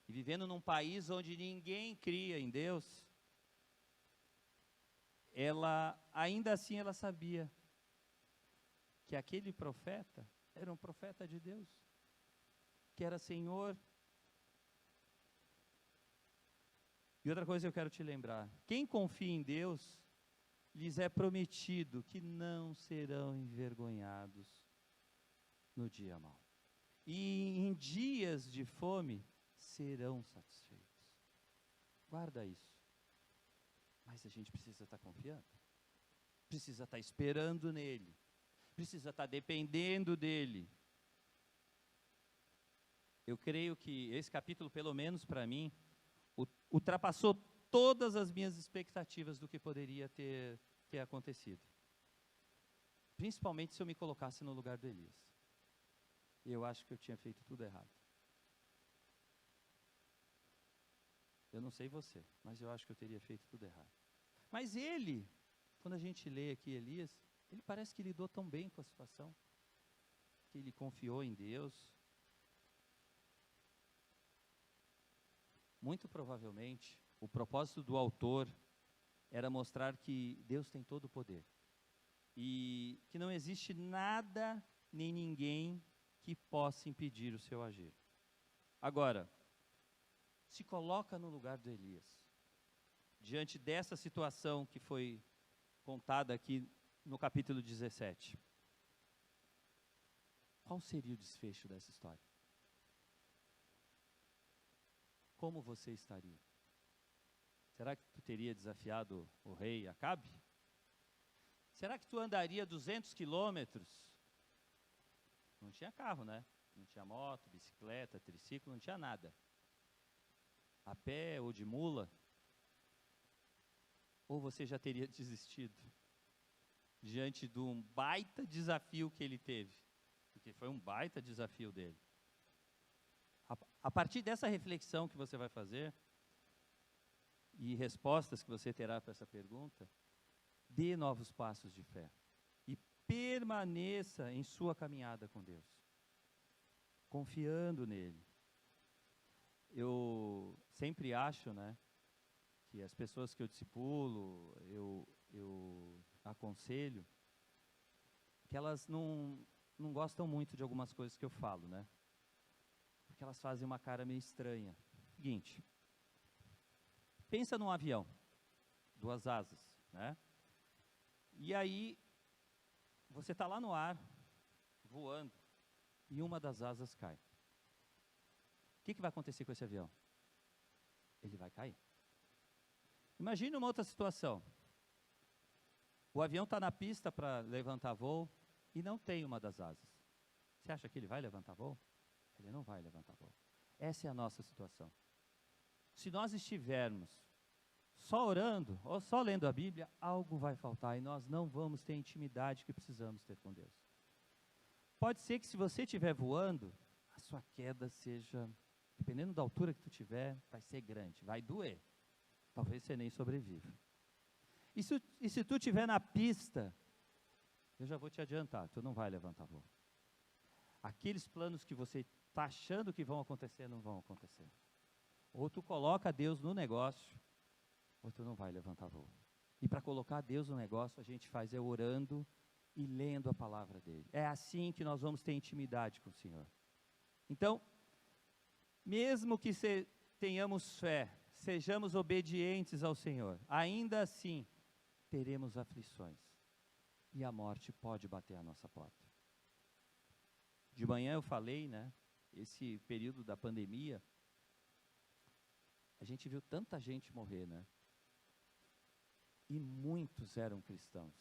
[SPEAKER 1] e vivendo num país onde ninguém cria em Deus, ainda assim ela sabia que aquele profeta era um profeta de Deus, que era Senhor. E outra coisa que eu quero te lembrar, quem confia em Deus, lhes é prometido que não serão envergonhados no dia mau. E em dias de fome, serão satisfeitos. Guarda isso. Mas a gente precisa estar confiando. Precisa estar esperando nele. Precisa estar dependendo dele. Eu creio que esse capítulo, pelo menos para mim, ultrapassou todas as minhas expectativas do que poderia ter acontecido. Principalmente se eu me colocasse no lugar do Elias. Eu acho que eu tinha feito tudo errado. Eu não sei você, mas eu acho que eu teria feito tudo errado. Mas ele, quando a gente lê aqui Elias, ele parece que lidou tão bem com a situação, que ele confiou em Deus. Muito provavelmente, o propósito do autor era mostrar que Deus tem todo o poder. E que não existe nada nem ninguém que possa impedir o seu agir. Agora, se coloca no lugar de Elias. Diante dessa situação que foi contada aqui no capítulo 17. Qual seria o desfecho dessa história? Como você estaria? Será que tu teria desafiado o rei Acabe? Será que tu andaria 200 quilômetros? Não tinha carro, né? Não tinha moto, bicicleta, triciclo, não tinha nada. A pé ou de mula? Ou você já teria desistido? Diante de um baita desafio que ele teve. Porque foi um baita desafio dele. A partir dessa reflexão que você vai fazer, e respostas que você terá para essa pergunta, dê novos passos de fé. E permaneça em sua caminhada com Deus. Confiando nele. Eu sempre acho, né, que as pessoas que eu discipulo, eu aconselho, que elas não gostam muito de algumas coisas que eu falo, né? Porque elas fazem uma cara meio estranha. Seguinte, pensa num avião, 2 asas, né? E aí, você está lá no ar, voando, e uma das asas cai. O que vai acontecer com esse avião? Ele vai cair. Imagine uma outra situação. O avião está na pista para levantar voo e não tem uma das asas. Você acha que ele vai levantar voo? Ele não vai levantar voo. Essa é a nossa situação. Se nós estivermos só orando ou só lendo a Bíblia, algo vai faltar e nós não vamos ter a intimidade que precisamos ter com Deus. Pode ser que se você estiver voando, a sua queda seja dependendo da altura que tu tiver, vai ser grande, vai doer. Talvez você nem sobreviva. E se tu estiver na pista, eu já vou te adiantar, tu não vai levantar voo. Aqueles planos que você está achando que vão acontecer, não vão acontecer. Ou tu coloca Deus no negócio, ou tu não vai levantar voo. E para colocar Deus no negócio, a gente faz orando e lendo a palavra dele. É assim que nós vamos ter intimidade com o Senhor. Então, mesmo que tenhamos fé, sejamos obedientes ao Senhor, ainda assim teremos aflições. E a morte pode bater à nossa porta. De manhã eu falei, né? Esse período da pandemia, a gente viu tanta gente morrer, né? E muitos eram cristãos.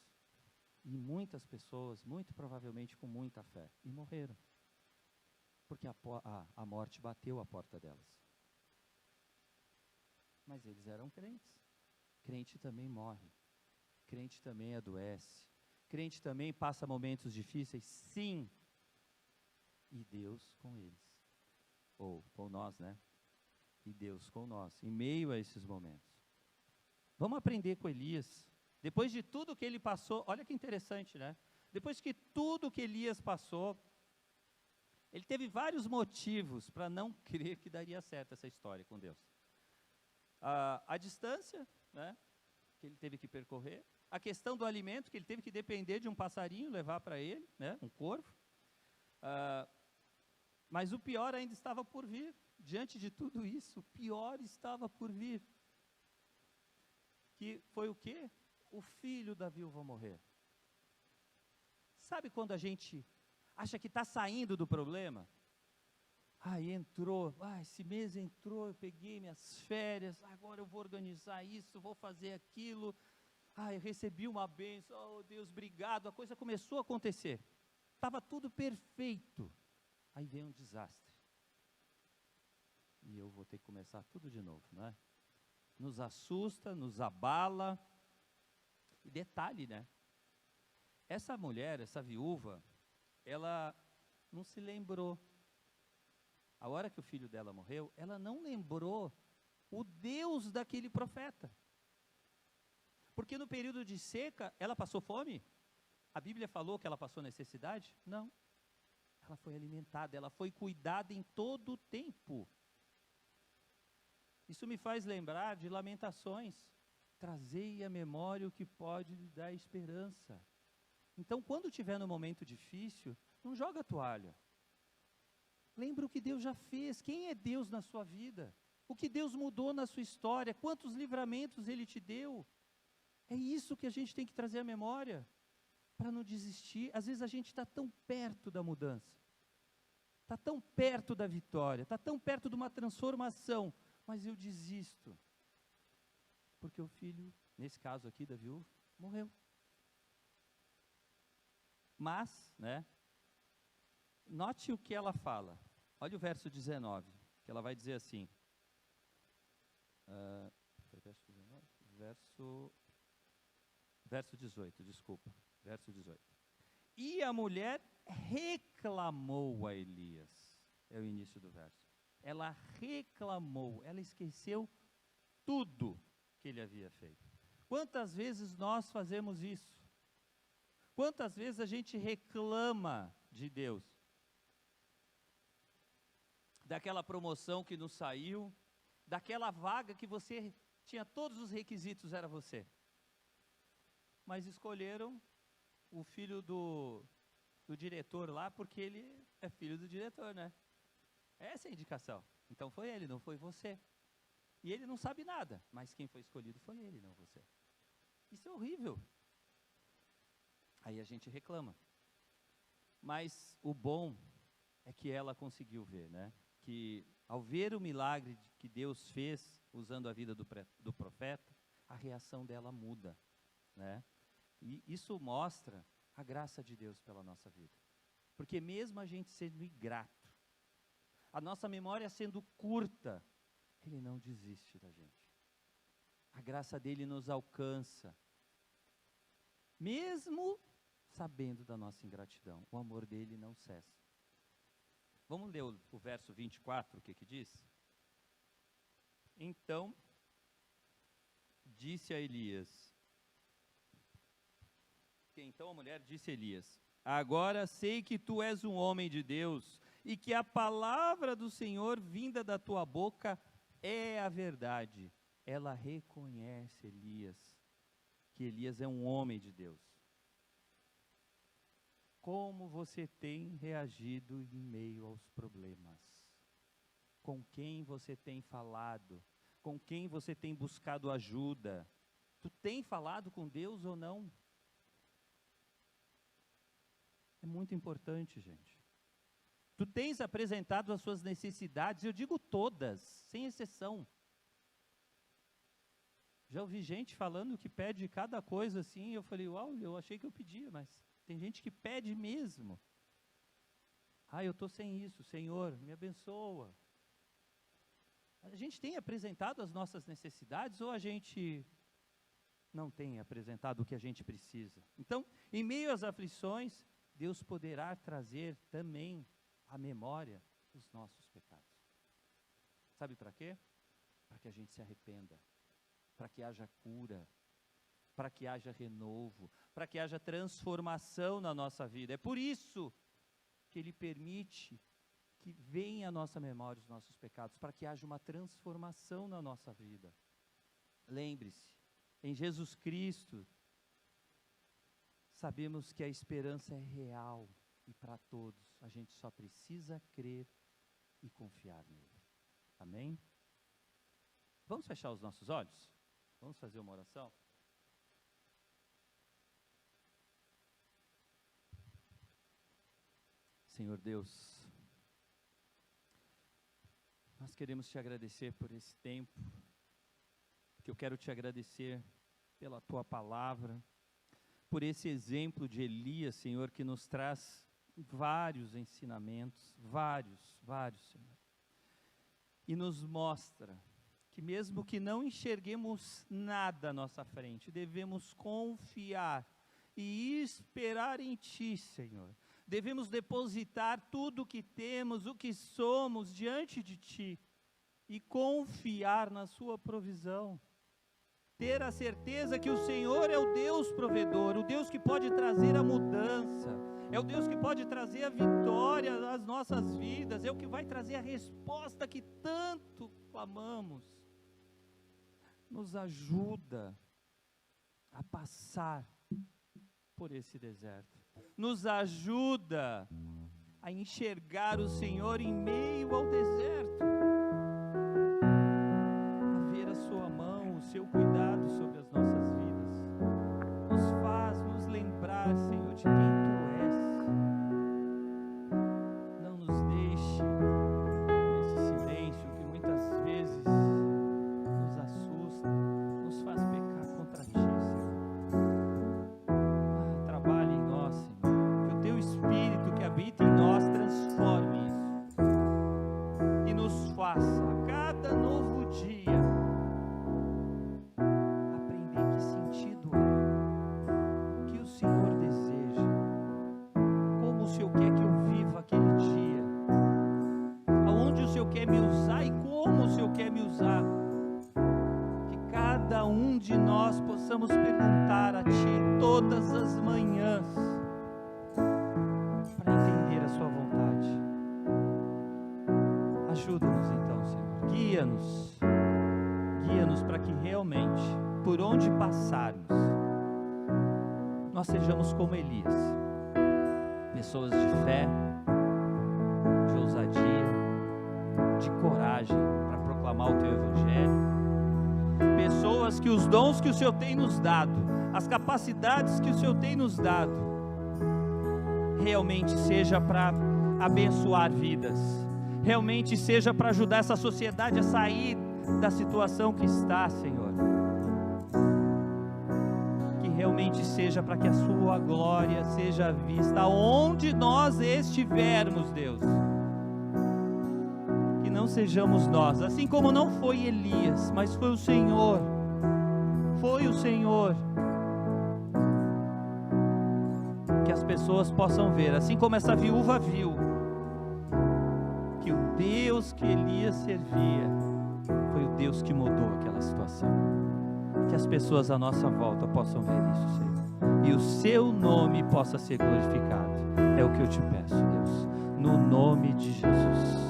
[SPEAKER 1] E muitas pessoas, muito provavelmente com muita fé, e morreram. Porque a morte bateu a porta delas. Mas eles eram crentes. Crente também morre. Crente também adoece. Crente também passa momentos difíceis, sim. E Deus com eles. Ou com nós, né? E Deus com nós, em meio a esses momentos. Vamos aprender com Elias. Depois de tudo que ele passou, olha que interessante, né? Depois que tudo que Elias passou, ele teve vários motivos para não crer que daria certo essa história com Deus. A distância, né, que ele teve que percorrer, a questão do alimento, que ele teve que depender de um passarinho levar para ele, né, um corvo. Mas o pior ainda estava por vir. Diante de tudo isso, o pior estava por vir. Que foi o quê? O filho da viúva morrer. Sabe quando a gente acha que está saindo do problema? Entrou, esse mês entrou, eu peguei minhas férias, agora eu vou organizar isso, vou fazer aquilo. Eu recebi uma bênção, oh Deus, obrigado, a coisa começou a acontecer. Estava tudo perfeito. Aí vem um desastre. E eu vou ter que começar tudo de novo, não é? Nos assusta, nos abala. E detalhe, né? Essa mulher, essa viúva, ela não se lembrou. A hora que o filho dela morreu, ela não lembrou o Deus daquele profeta. Porque no período de seca, ela passou fome? A Bíblia falou que ela passou necessidade? Não. Ela foi alimentada, ela foi cuidada em todo o tempo. Isso me faz lembrar de Lamentações. Trazei à memória o que pode lhe dar esperança. Então, quando estiver no momento difícil, não joga a toalha. Lembra o que Deus já fez. Quem é Deus na sua vida? O que Deus mudou na sua história? Quantos livramentos Ele te deu? É isso que a gente tem que trazer à memória, para não desistir. Às vezes a gente está tão perto da mudança, está tão perto da vitória, está tão perto de uma transformação, mas eu desisto, porque o filho, nesse caso aqui da viúva, morreu. Mas, né, note o que ela fala. Olha o verso 19, que ela vai dizer assim, verso 18, desculpa, verso 18. E a mulher reclamou a Elias, é o início do verso. Ela reclamou, ela esqueceu tudo que ele havia feito. Quantas vezes nós fazemos isso? Quantas vezes a gente reclama de Deus? Daquela promoção que não saiu, daquela vaga que você tinha todos os requisitos, era você. Mas escolheram o filho do diretor lá, porque ele é filho do diretor, né? Essa é a indicação. Então foi ele, não foi você. E ele não sabe nada, mas quem foi escolhido foi ele, não você. Isso é horrível. Aí a gente reclama. Mas o bom é que ela conseguiu ver, né? Que ao ver o milagre que Deus fez, usando a vida do profeta, a reação dela muda, né? E isso mostra a graça de Deus pela nossa vida. Porque mesmo a gente sendo ingrato, a nossa memória sendo curta, Ele não desiste da gente. A graça dEle nos alcança. Mesmo sabendo da nossa ingratidão, o amor dEle não cessa. Vamos ler o verso 24, o que diz? Então, disse a Elias. Então a mulher disse a Elias: agora sei que tu és um homem de Deus, e que a palavra do Senhor vinda da tua boca é a verdade. Ela reconhece que Elias é um homem de Deus. Como você tem reagido em meio aos problemas? Com quem você tem falado? Com quem você tem buscado ajuda? Tu tem falado com Deus ou não? É muito importante, gente. Tu tens apresentado as suas necessidades, eu digo todas, sem exceção. Já ouvi gente falando que pede cada coisa assim, eu falei, uau, eu achei que eu pedia, mas tem gente que pede mesmo. Eu estou sem isso, Senhor, me abençoa. A gente tem apresentado as nossas necessidades ou a gente não tem apresentado o que a gente precisa? Então, em meio às aflições, Deus poderá trazer também à memória os nossos pecados. Sabe para quê? Para que a gente se arrependa, para que haja cura, para que haja renovo, para que haja transformação na nossa vida. É por isso que Ele permite que venha à nossa memória os nossos pecados, para que haja uma transformação na nossa vida. Lembre-se, em Jesus Cristo, sabemos que a esperança é real e para todos. A gente só precisa crer e confiar nele. Amém? Vamos fechar os nossos olhos? Vamos fazer uma oração? Senhor Deus, nós queremos te agradecer por esse tempo, que eu quero te agradecer pela tua palavra, por esse exemplo de Elias, Senhor, que nos traz vários ensinamentos, vários, Senhor. E nos mostra que mesmo que não enxerguemos nada à nossa frente, devemos confiar e esperar em Ti, Senhor. Devemos depositar tudo o que temos, o que somos diante de Ti e confiar na Sua provisão. Ter a certeza que o Senhor é o Deus provedor, o Deus que pode trazer a mudança, é o Deus que pode trazer a vitória nas nossas vidas, é o que vai trazer a resposta que tanto clamamos. Nos ajuda a passar por esse deserto, nos ajuda a enxergar o Senhor em meio ao deserto, a ver a Sua mão, o Seu cuidado sobre as nossas vidas. Nos faz nos lembrar, Senhor, de quem Tu és. Não nos deixe nesse silêncio que muitas vezes nos assusta, nos faz pecar contra Ti, Senhor. Trabalhe em nós, Senhor, que o Teu Espírito que habita em nós transforme isso e nos faça a cada novo dia aprender que sentido é, o que o Senhor deseja, como o Senhor quer que eu viva aquele dia, aonde o Senhor quer me usar e como o Senhor quer me usar. Que cada um de nós possamos perguntar a Ti todas as manhãs para entender a Sua vontade. Ajuda-nos então, Senhor, guia-nos para que realmente, por onde passarmos, nós sejamos como Elias, pessoas de fé, de ousadia, de coragem para proclamar o Teu Evangelho, pessoas que os dons que o Senhor tem nos dado, as capacidades que o Senhor tem nos dado, realmente seja para abençoar vidas, realmente seja para ajudar essa sociedade a sair da situação que está, Senhor. Que realmente seja para que a Sua glória seja vista onde nós estivermos, Deus. Que não sejamos nós, assim como não foi Elias, mas foi o Senhor. Foi o Senhor. Que as pessoas possam ver, assim como essa viúva viu, Deus que Elias servia foi o Deus que mudou aquela situação. Que as pessoas à nossa volta possam ver isso, Senhor, e o seu nome possa ser glorificado. É o que eu te peço, Deus, no nome de Jesus.